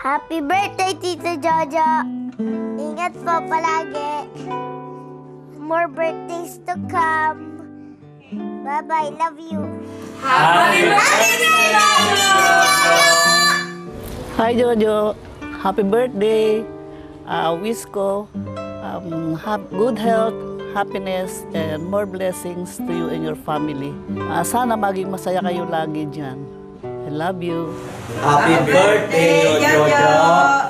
Happy birthday, Tito Jojo! Ingat po palagi. More birthdays to come. Bye-bye, love you. Happy birthday, Jojo! Hi Jojo, happy birthday. Wish ko have good health, happiness, and more blessings to you and your family. Sana maging masaya kayo lagi dyan. I love you. Happy birthday, Jojo!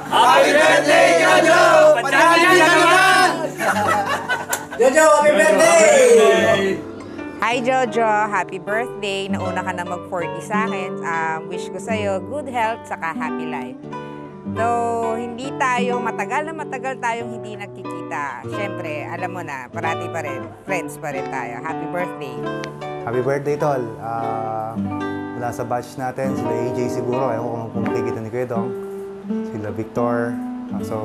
Happy birthday, Jojo! Patangin ka naman! Jojo, happy birthday! Hi Jojo, happy birthday. Nauna ka na mag-40 sa akin. Wish ko sa'yo good health saka happy life. Though hindi tayo, matagal tayong hindi nagkikita. Siyempre, alam mo na, parati pa rin, friends pa rin tayo. Happy birthday. Happy birthday, Tol. Mula sa batch natin, sila AJ siguro. Ewan ko kung makikita ni Kuya Dong. Sila Victor. So,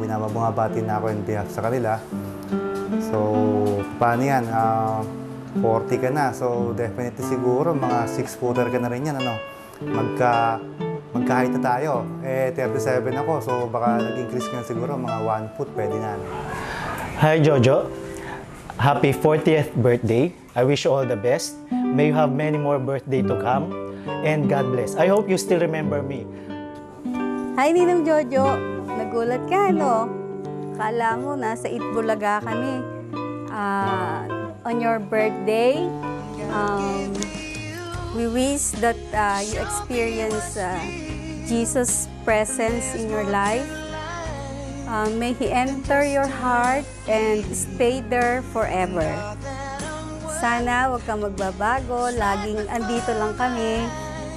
binababati na ako in behalf sa kanila. So, paano yan? 40 ka na. So, definitely siguro, mga 6-footer ka na rin yan, ano? Magka-height na tayo. 37 ako. So, baka nag-increase ka na siguro, mga 1 foot, pwede na. Hi, Jojo. Happy 40th birthday. I wish you all the best. May you have many more birthday to come. And God bless. I hope you still remember me. Hi, Ninong Jojo. Nagulat ka, no? Kala mo, nasa Itbulaga kami. On your birthday, we wish that you experience Jesus' presence in your life. May He enter your heart and stay there forever. Sana huwag kang magbabago, laging andito lang kami.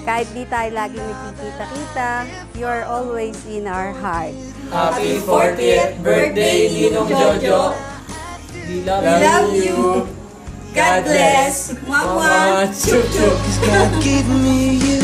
Kahit di tayo laging nagkikita-kita, you are always in our heart. Happy 40th birthday, Ninong Jojo! We love you! God bless! Mama! Chup chup! God give me you!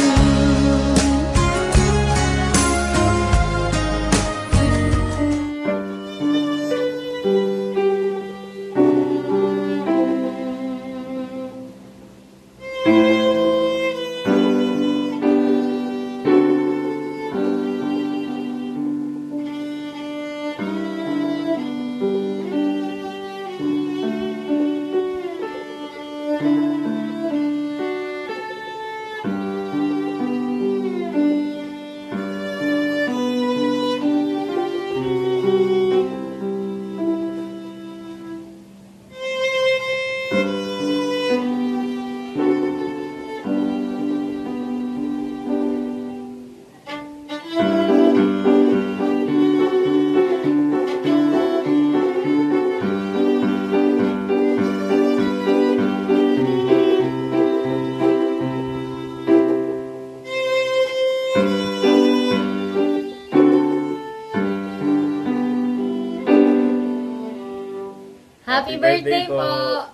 Happy birthday po!